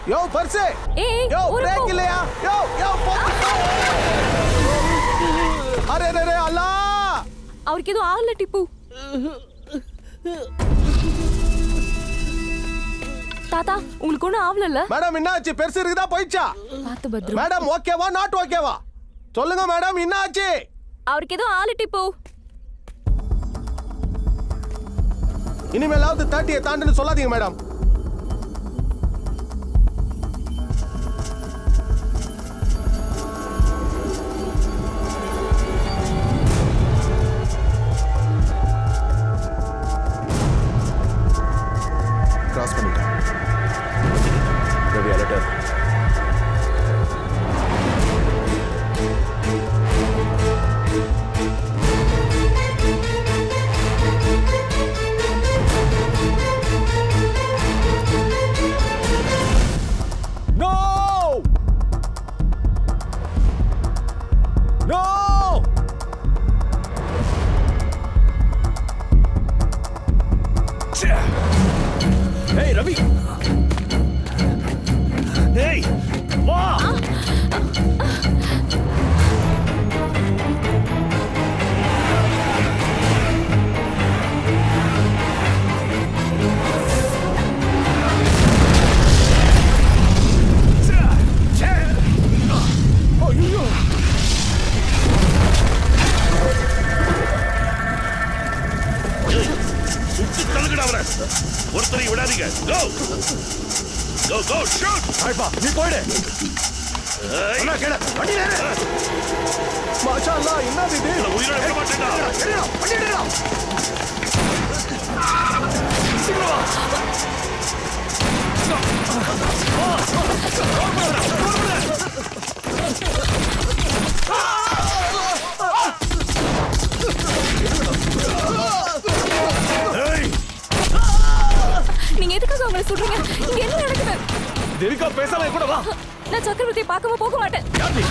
யோ per se யோ break இல்லையா யோ array array அல்லா அவருக்கு ஏதோ ஆகல டிப்பு. தாத்தா உங்களுக்கு ஒன்றும் ஆகல? மேடம் என்னாச்சு? பெருசு இருக்குதா போயிடுச்சா? பார்த்து பத்ரம். மேடம் ஓகேவா நாட் ஓகேவா சொல்லுங்க மேடம் என்னாச்சு? அவருக்கு ஏதோ ஆகல டிப்பு. இனிமேலாவது 30 தாண்டுன்னு சொல்லாதீங்க மேடம். கிராஸ் பண்ணிட்டேன். Ravi alert. Hey, Ravi! Hey! Wow! ஒருத்தரை விடாதீங்க. Go! Go, go, shoot! ஐப்பா நீ போய்டு. அண்ணா கேள. வண்டி நேரே. மாஷா அல்லாஹ் என்னது இது? உயிரோட விட மாட்டேடா. ஏறடா, வண்டி ஏறடா. சீக்கிரம் வா. நீங்க எதுக்காக அவங்களை சொல்றீங்க? இங்க என்ன நடக்குது? தேவிகா பேசாம கூட வா. நான் சக்கரவர்த்தியை பார்க்காம போக மாட்டேன். யார் நீ?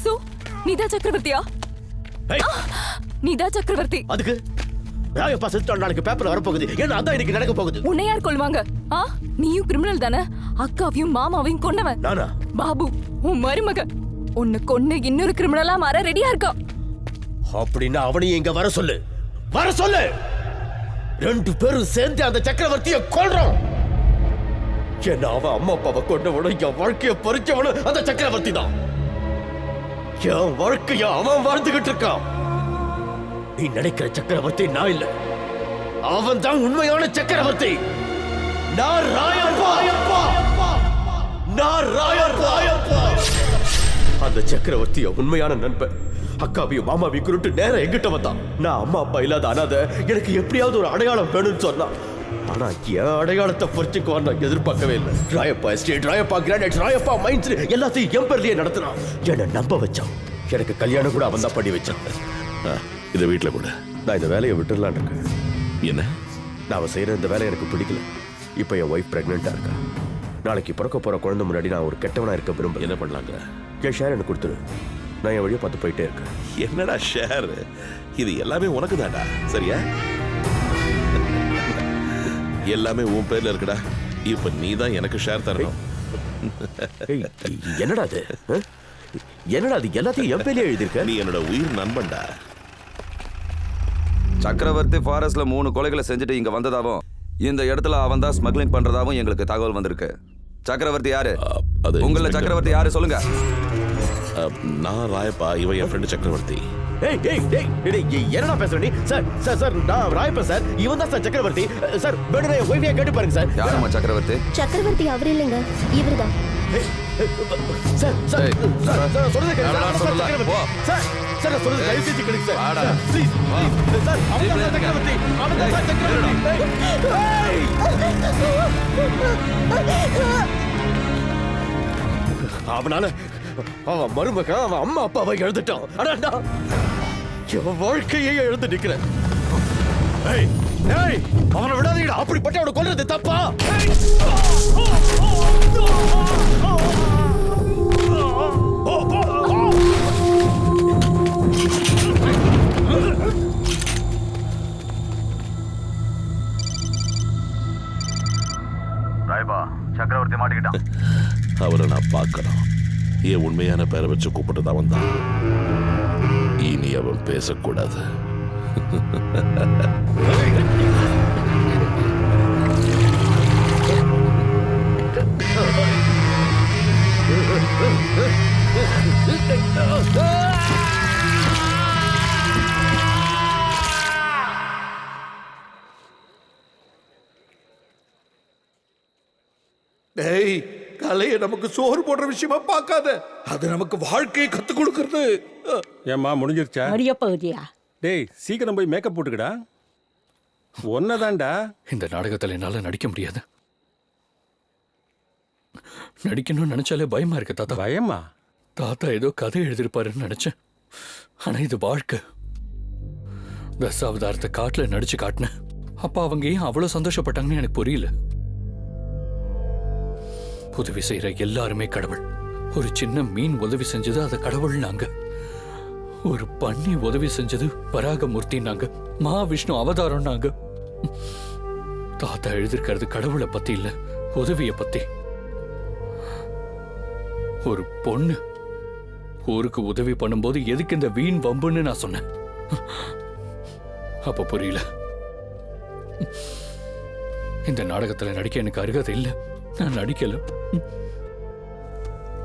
சோ நீதா சக்கரவர்த்தியா? ஏய் நீதா சக்கரவர்த்தி. அதுக்கு ராயப்பா செத்து நாளைக்கு பேப்பர்ல வர போகுது. ஏன்னா அதான் இன்னைக்கு நடக்க போகுது. உன்னை யார் கொல்வாங்க? நீயும் கிரிமினல் தானே? அக்காவையும் மாமாவையும் கொன்னவன் நானா? பாபு உன் மருமக. உன்னை கொன்னு இன்னொரு கிரிமினலா மாற ரெடியா இருக்கா. அப்படின்னா அவனையும் இங்க வர சொல்லு. வர சொல்லு. 2 பேரும் சேர்ந்து அந்த சக்கரவர்த்தியை கொல்றோம். என்ன அவன் அம்மா அப்பாவை கொண்டவனும் என் வாழ்க்கையை பறிச்சவனும் அந்த சக்கரவர்த்தி தான். என் வாழ்க்கைய அவன் வாழ்ந்துகிட்டு இருக்கான். நீ நினைக்கிற சக்கரவர்த்தி நான் இல்ல. அவன் தான் உண்மையான சக்கரவர்த்தி. நான் ராயப்பா. நான் ராயப்பா. அந்த சக்கரவர்த்திய உண்மையான நண்பன் அக்காவையும் மாமாவையும் குருட்டு நேரம் எங்கிட்ட வந்தான். நான் அம்மா அப்பா இல்லாத அனாத, எனக்கு எப்படியாவது ஒரு அடையாளம் வேணும்னு சொன்னான். ஆனா என் அடையாளத்தை பொறிச்சுக்குவான் நான் எதிர்பார்க்கவே இல்லை. Rayappa estate, Rayappa granite, Rayappa mines எல்லாத்தையும் என் பேர்லயே நடத்தினான். என்னை நம்ப வச்சான். எனக்கு கல்யாணம் கூட அவன் தான் பண்ணி வச்சான். இதை வீட்டுல கூட நான் இந்த வேலையை விட்டுடலான் இருக்கேன். என்ன? நான் அவன் செய்யற இந்த வேலை எனக்கு பிடிக்கல. இப்போ என் ஒய்ஃப் பிரெக்னெண்டா இருக்கா. நாளைக்கு பிறக்க போற குழந்தை முன்னாடி நான் ஒரு கெட்டவனா இருக்க விரும்ப. என்ன பண்ணலாங்க? என் ஷேர் எனக்கு கொடுத்துரு. நான் என் வழியை பார்த்து போயிட்டே இருக்கேன். என்னடா ஷேர்? இது எல்லாமே உனக்கு தான்டா. சரியா? எல்லாமே உன் பேர்ல இருக்குடா. இப்ப நீ தான் எனக்கு ஷேர் தரணும். என்னடா அது? என்னடா அது? எல்லாத்தையும் என் பேர்லயே எழுதிருக்க. நீ என்னோட உயிர் நண்பன்டா. சக்கரவர்த்தி ஃபாரஸ்ட்ல 3 கொலைகளை செஞ்சுட்டு இங்க வந்ததாவும், இந்த இடத்துல அவன் தான் ஸ்மக்லிங் பண்றதாவும் எங்களுக்கு தகவல் வந்திருக்கு. சக்கரவர்த்தி யாரு? உங்கள சக்கரவர்த்தி யாரு சொல்லுங்க. நான் ராயப்பா, இவன் என் ஃப்ரெண்டு சக்கரவர்த்தி. என்னடா பேசுற நீ? சார் நான் ராயப்பா சார். இவன் தான் சார் சக்கரவர்த்தி. சார் வேணும்னா என் ஒய்ஃபையா கேட்டு பாருங்க சார். யாருமா சக்கரவர்த்தி? சக்கரவர்த்தி அவர் இல்லைங்க, இவர்தான். சார் சொல்லுங்க சார். சார் சொல்லுங்க தயவு செஞ்சு கேளுங்க சார். Please sir. அவன் தான் சக்கரவர்த்தி. அவன் தான் சக்கரவர்த்தி. அவனால அவன் மருமக அவன் அம்மா அப்பாவை எழுந்துட்டான். ஆனா என் வாழ்க்கையே எழுந்து நிக்கிறேன். அவனை விடாதீங்கடா. அப்படிப்பட்ட அவனை கொல்றது தப்பா? ராயப்பா சக்கரவர்த்தி மாட்டிக்கிட்டான். அவரை நான் பார்க்கணும். என் உண்மையான பேரை வச்சு கூப்பிட்டது அவன் தான். இனி அவன் பேசக்கூடாது. டேய், கலையை நமக்கு சோறு போடுற விஷயமா பார்க்காத. அது நமக்கு வாழ்க்கையை கத்து கொடுக்கறது. ஏம்மா முடிஞ்சிருச்சா? முடிய போகுதியா? டேய் சீக்கிரம் போய் மேக்கப் போட்டுக்கடா. ஒன்னதான்டா. இந்த நாடகத்தில் என்னால் நடிக்க முடியாது. நடிக்கணும்னு நினைச்சாலே பயமா இருக்கு தாத்தா. பயமா? தாத்தா ஏதோ கதை எழுதியிருப்பாருன்னு நினைச்சேன். ஆனா இது வாழ்க்கை. தசாவதாரத்தை காட்டுல நடிச்சு காட்டினேன். அப்ப அவங்க ஏன் அவ்வளவு சந்தோஷப்பட்டாங்கன்னு எனக்கு புரியல. உதவி செய்யற எல்லாருமே கடவுள். ஒரு சின்ன மீன் உதவி செஞ்சது அதை கடவுள்னாங்க. ஒரு பன்னி உதவி செஞ்சது பராகமூர்த்தினாங்க. மகாவிஷ்ணு அவதாரம்னாங்க. தாத்தா எழுதிருக்கிறது கடவுளை பத்தி இல்ல, உதவிய பத்தி. ஒரு பொண்ணு ஊருக்கு உதவி பண்ணும்போது எதுக்கு இந்த வீண் வம்புன்னு நான் சொன்னேன். அப்ப புரியல. இந்த நாடகத்துல நடிக்க எனக்கு அருகதை இல்லை. நான் நடிக்கல.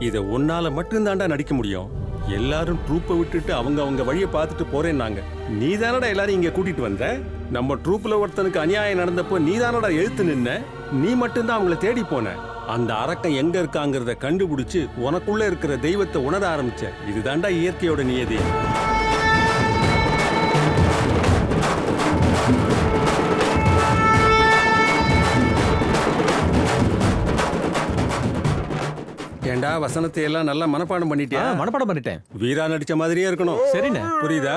இத உன்னால மட்டும்தான்டா நடிக்க முடியும். எல்லாரும் ட்ரூப்பை விட்டுட்டு அவங்க வழியை பார்த்துட்டு போறேன்னாங்க. நீ தானடா எல்லாரும் இங்க கூட்டிட்டு வந்த. நம்ம ட்ரூப்ல ஒருத்தனுக்கு அநியாயம் நடந்தப்போ நீ தானடா எழுத்து நின்ன. நீ மட்டும்தான் அவங்கள தேடி போன. அந்த அரக்கம் எங்க இருக்காங்கிறத கண்டுபிடிச்சு உனக்குள்ள இருக்கிற தெய்வத்தை உணர ஆரம்பிச்ச. இதுதான்டா இயற்கையோட நியதி. ஏண்டா வசனத்தை எல்லாம் நல்லா மனப்பாடம் பண்ணிட்டியா? மனப்பாடம் பண்ணிட்டேன். வீரா நடிச்ச மாதிரியே இருக்கணும். சரிண்ணே. புரியுதா?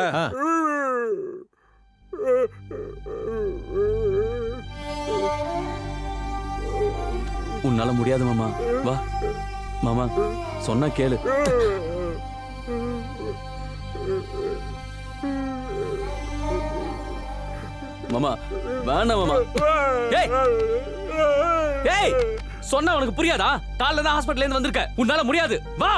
உன்னால முடியாது மாமா. வா மாமா, சொன்னா கேளு. மாமா வேணாம் மாமா. ஏய் ஏய், சொன்னா உனக்கு புரியாதா? காலைல தான் ஹாஸ்பிடல்ல இருந்து வந்திருக்க. உன்னால முடியாது. வா.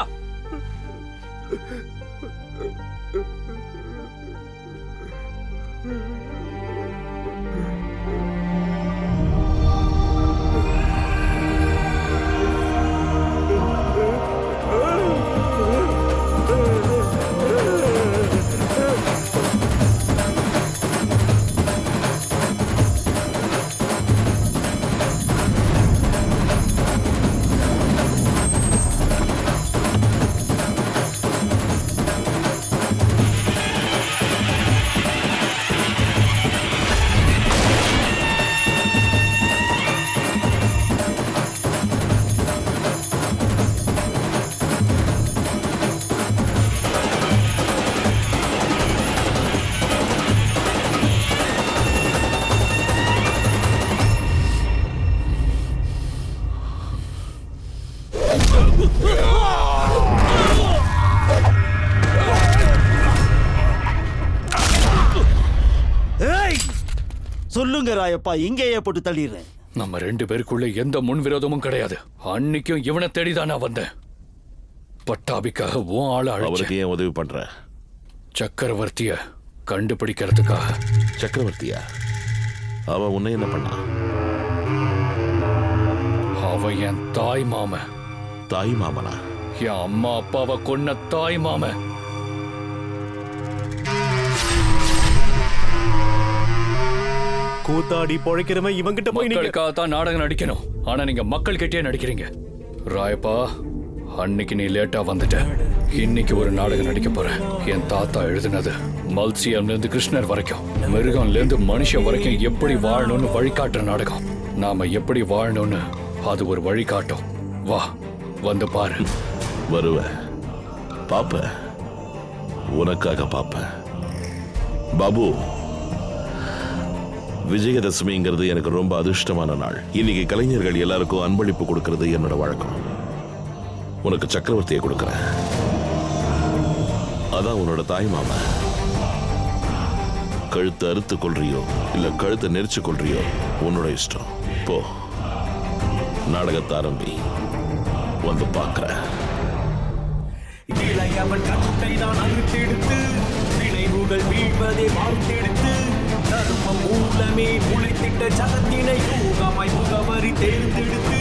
சொல்லுங்க ராயப்பா, இங்கேயே போட்டு தள்ளிடுறேன். நம்ம ரெண்டு பேருக்குள்ள எந்த முன் விரோதமும் கிடையாது. அன்னைக்கும் இவனை தேடிதான் நான் வந்தேன். பட்டாபிக்காக உன் ஆள அவருக்கு ஏன் உதவி பண்ற? சக்கரவர்த்திய கண்டுபிடிக்கிறதுக்காக. சக்கரவர்த்தியா? அவன் உன்னை என்ன பண்ணா? அவன் என் தாய் மாமன். தாய் மாமனா? என் அம்மா அப்பாவை கொன்ன தாய் மாமன். கூத்தாடி பொழைக்கிறவன் இவங்கிட்ட போய் மக்களுக்காக தான் நாடகம் நடிக்கணும். ஆனா நீங்க மக்கள் கிட்டே நடிக்கிறீங்க. ராயப்பா, அன்னைக்கு நீ லேட்டா வந்துட்ட. இன்னைக்கு ஒரு நாடகம் நடிக்க போறேன். என் தாத்தா எழுதினது. மல்சியம்ல இருந்து கிருஷ்ணர் வரைக்கும், மிருகம்ல இருந்து மனுஷன் வரைக்கும் எப்படி வாழணும்னு வழிகாட்டுற நாடகம். நாம எப்படி வாழணும்னு அது ஒரு வழிகாட்டும். வா, வந்து பாரு. வருவ, பாப்ப, உனக்காக பாப்ப. பாபு, விஜயதசமிங்கிறது எனக்கு ரொம்ப அதிர்ஷ்டமான நாள். இன்னைக்கு கலைஞர்கள் எல்லாருக்கும் அன்பளிப்பு கொடுக்கறது என்னோட வழக்கம். உனக்கு சக்கரவர்த்தியை கொடுக்கறேன். அதான் உன்னோட தாய் மாமா. கழுத்தை அறுத்து கொள்றியோ இல்ல கழுத்தை நெரிச்சு கொள்றியோ உன்னோட இஷ்டம். போ. நாடகத்தை ஆரம்பி, வந்து பார்க்கிறேன். இளையவன் கட்டை தான் அறுத்தெடுத்து நினைவுகள் வீழ்வதை வாழ்த்தெடுத்து தர்மம் மூலமே முளைத்திட்ட ஜகத்தினை யோகமாய் முகவரி தேர்ந்தெடுத்து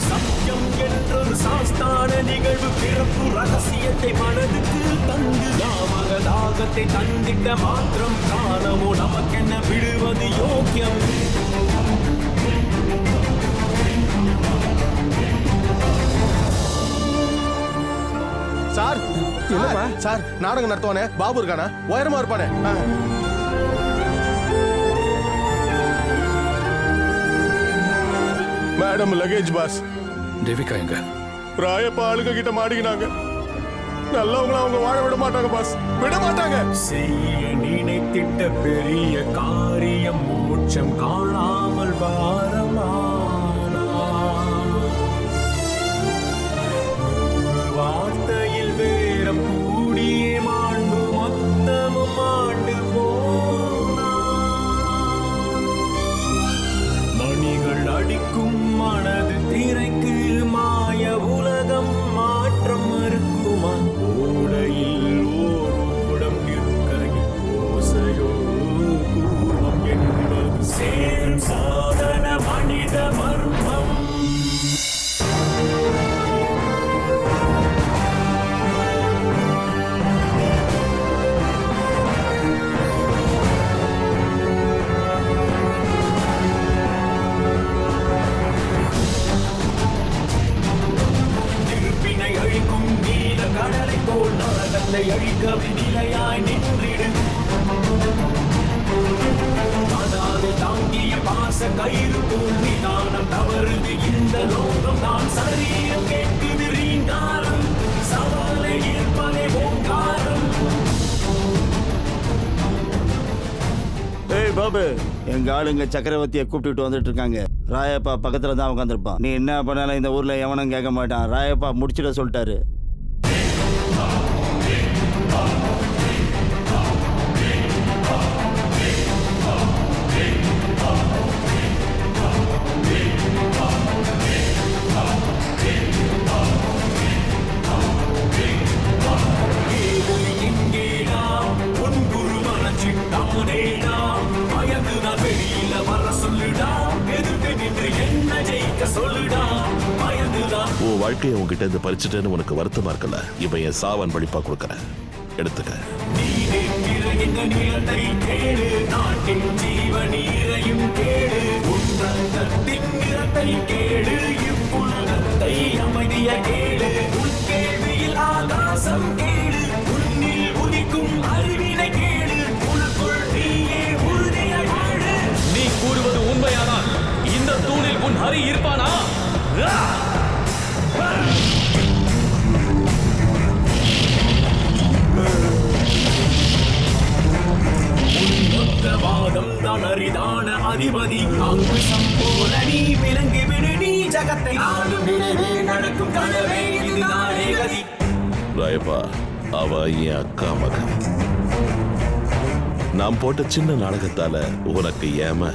சத்தியம் என்றொரு சாஸ்தான நிகழ்வு பிறப்பு ரகசியத்தை மனதுக்கு தந்து நாமக தாகத்தை தந்திட்ட மாத்திரம் காணமோ நமக்கென்ன விடுவது யோக்கியம். சார் சார் நாடகம் நடத்துவானே பாபு இருக்கானா? உயரமா இருப்பானே. Madam luggage pass. தேவிகா எங்க? ராயப்பா ஆளுங்க கிட்ட மாட்டிக்கினாங்க. நல்லவங்கள அவங்க வாழ விட மாட்டாங்க பாஸ், விட மாட்டாங்க. செய்ய நினைத்திட்ட பெரிய காரியம் மோட்சம் காணாமல் வாரமானா வார்த்தையில் வேறம் கூடியே மாண்டு மொத்தமும் மாண்டு போனா மணிகள் அடிக்கும் மனது திரைக்கு மாய உலகம் மாற்றம் மறுக்குமா ஓடையில் ஓடம் இருக்கையில் ஓசையோ கூர்மம் என்பது சேரும் சாதன மனித மர்மம். கடலை போல் நரகத்தை அழிக்க நிலையாய் நின்றிடு அதாவது தாங்கிய பாச கயிறு போல் நிதானம் தவறுது இந்த லோகம் தான் சரீரம் கேட்குது ரீங்காரம் சவாலை இருப்பதே ஓங்காரம். ஏய் பாபு, எங்க ஆளுங்க சக்கரவர்த்தியை கூப்பிட்டுட்டு வந்துட்டு இருக்காங்க. ராயப்பா பக்கத்துல தான் உட்காந்துருப்பான். நீ என்ன பண்ணாலும் இந்த ஊர்ல எவனும் கேட்க மாட்டான். ராயப்பா முடிச்சிட சொல்லிட்டாரு. உன் வாழ்க்கையை உன்கிட்ட இருந்து பறிச்சுட்டேன்னு உனக்கு வருத்தமா இருக்கல? இப்ப என் சாவன் பழிப்பா கொடுக்கறேன், எடுத்துக்க. நீ கூறுவது உண்மையானால் இந்த தூணில் உன் ஹரி இருப்பானா? வாதம் தான் அரிதான அதிபதி அங்குசம் போல நீ விலங்கி விடு நீ ஜகத்தை ஆளும் விடவே நடக்கும் கனவே இதுதானே கதி. ராயப்பா, அவ என் அக்கா மகன். நாம் போட்ட சின்ன நாடகத்தால உனக்கு ஏம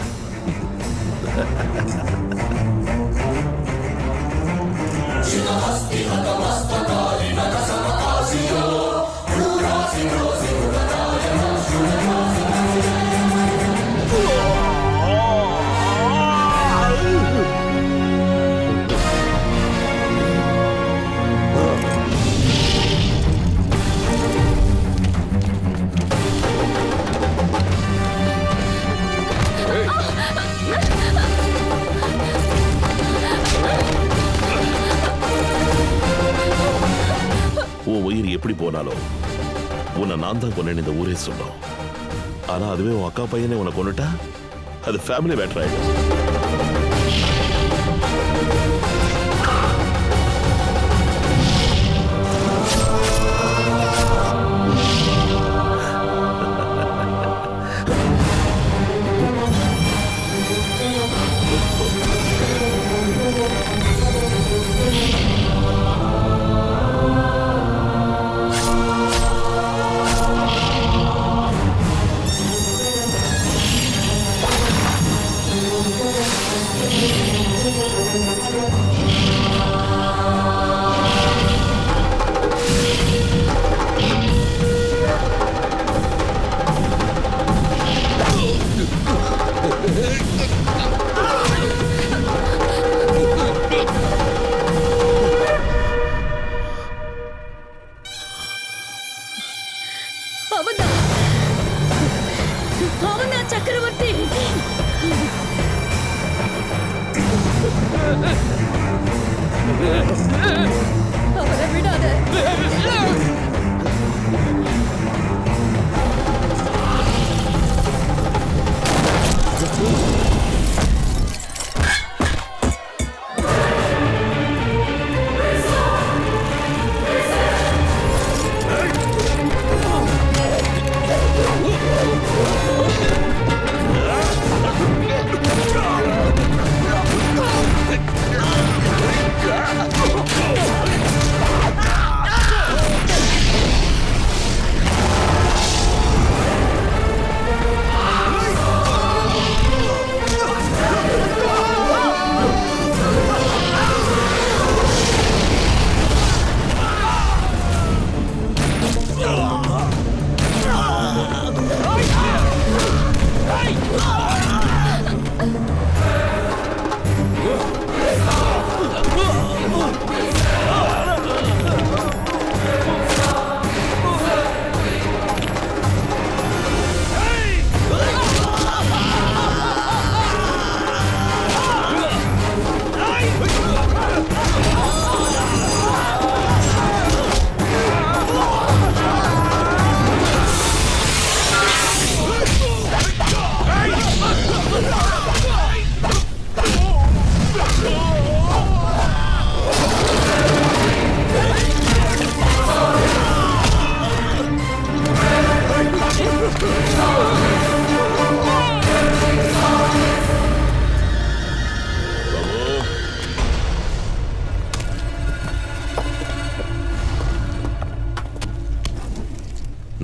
உன் உயிர் எப்படி போனாலும் உன்னை நான் தான் கொண்டேன் இந்த ஊரே சொல்லும். ஆனா அதுவே உன் அக்கா பையனை உன்னை கொண்டுட்டா அது ஃபேமிலி மேட்டர் ஆயிடும். அவன்தான் சக்கரவர்த்தி. அவனை விடாத.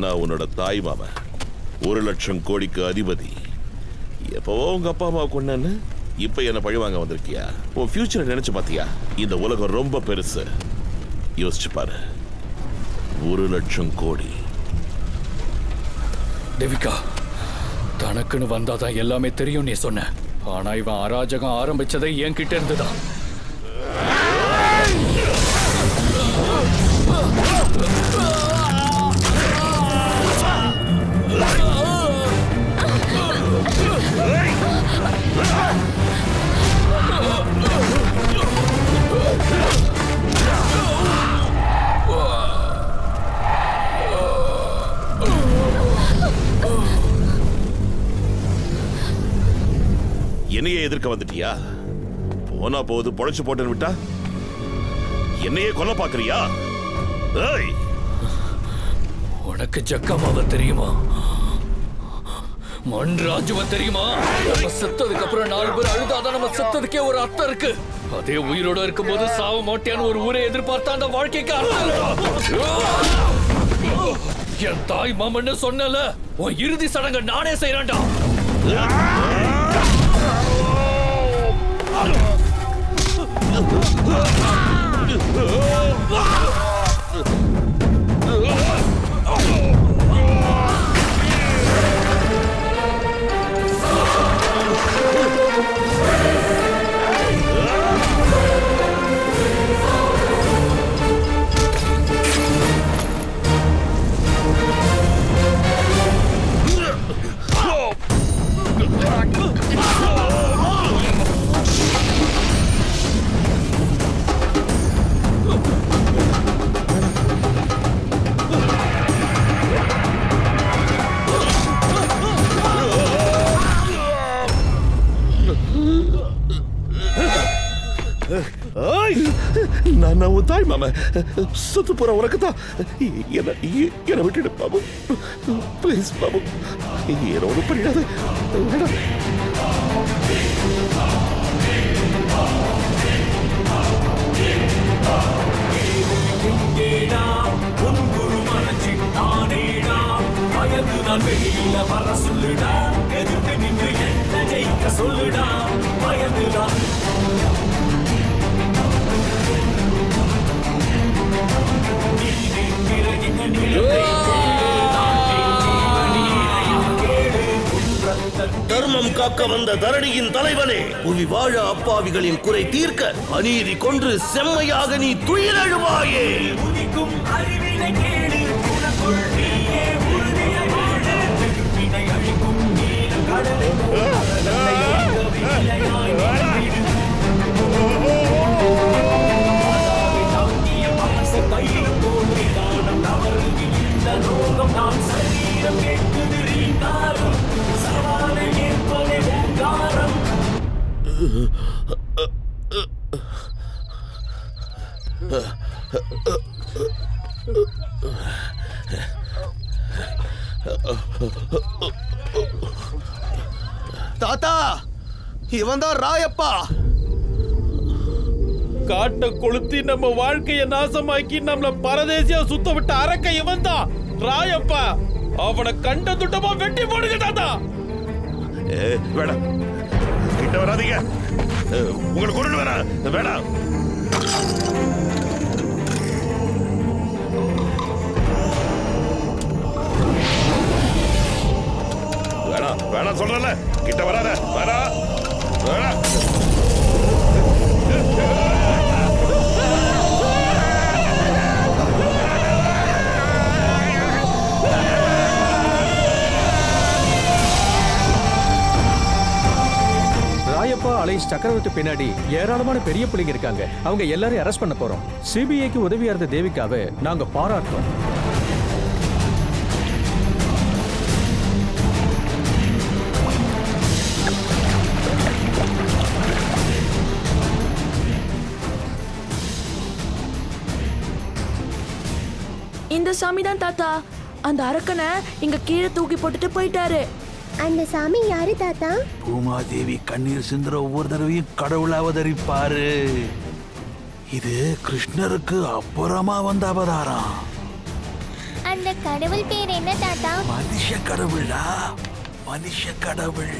நான் உன்னோட தாய் மாமன், 1,00,000 கோடிக்கு அதிபதி. எப்பவோ உங்க அப்பா அம்மா கொண்டேன்னு இப்ப என்ன பழி வாங்க வந்திருக்கியா? உன் ஃபியூச்சரை நினைச்சு பாத்தியா? இந்த உலகம் ரொம்ப பெருசு, யோசிச்சு பாரு. 1,00,000 கோடி. தேவிகா, தனக்குன்னு வந்தாதான் எல்லாமே தெரியும் நீ சொன்ன. ஆனா இவன் அராஜகம் ஆரம்பிச்சதை என்கிட்ட இருந்துதான். என்னையே எதிர்க்க வந்துட்டியா? போனா போது பொழைச்சு போட்டு விட்டா என்னையே கொல்ல பாக்குறியா? உனக்கு ஜக்கமாவ தெரியுமா? மன்ராஜுவ தெரியுமா? நம்ம செத்ததுக்கு அப்புறம் 4 பேர் அழுதாதான் நம்ம செத்ததுக்கே ஒரு அர்த்தம் இருக்கு. அதே உயிரோட இருக்கும்போது சாவ மாட்டேன்னு ஒரு ஊரை எதிர்பார்த்தா அந்த வாழ்க்கைக்கு அர்த்தம். என் தாய் மாமன்னு சொன்னல, உன் இறுதி சடங்கு நானே செய்யறேன்டா. நான் உன் தாய் மாமா, சுத்து போற உனக்கு தான். என்ன விட்டுடு பாபு, பிளீஸ் பாபு, என்னோட பண்ணிடாத. நான் வெளியில வர சொல்லுடா, எதிர்த்து நின்று என்ன ஜெயிக்க சொல்லுடா, பயந்துதான் தர்மம் காக்க வந்த தரணியின் தலைவனே, புவி வாழ அப்பாவிகளின் குறை தீர்க்க அநீதி கொன்று செம்மையாக நீ துயிலெழுவாயே. தாத்தா, இவன் தான் ராயப்பா. காட்டை கொளுத்தி நம்ம வாழ்க்கைய நாசமாக்கி நம்மள பரதேசியா சுத்த விட்ட அரக்க இவன் தான் ராயப்பா. அவனை கண்ட துட்டமா வெட்டி போடுங்க தாத்தா. வேணாம், கிட்ட வராதீங்க. உங்களை கொண்டு வரா வேணாம். வேணாம் வேணாம் சொல்றல, கிட்ட வராத. வேணாம் வேணாம். ராயப்பா அலைஸ் சக்கரவர்த்தி பின்னாடி ஏராளமான பெரிய பிள்ளைங்க இருக்காங்க. அவங்க எல்லாரையும் அரெஸ்ட் பண்ண போறோம். சிபிஐக்கு உதவியா இருந்த தேவிகாவை நாங்க பாராட்டுறோம். இந்த சாமி தான் தாத்தா. அந்த அரக்கனை இங்க கீழே தூக்கி போட்டுட்டு போயிட்டாரு. அந்த சாமி யாரு தாத்தா? பூமாதேவி கண்ணீர் சிந்துற ஒவ்வொரு தடவையும் கடவுள் அவதரிப்பாரு. இது கிருஷ்ணருக்கு அப்புறமா வந்த அவதாரம். அந்த கடவுள் பேர் என்ன தாத்தா? மனுஷ கடவுளா? மனுஷ கடவுள்.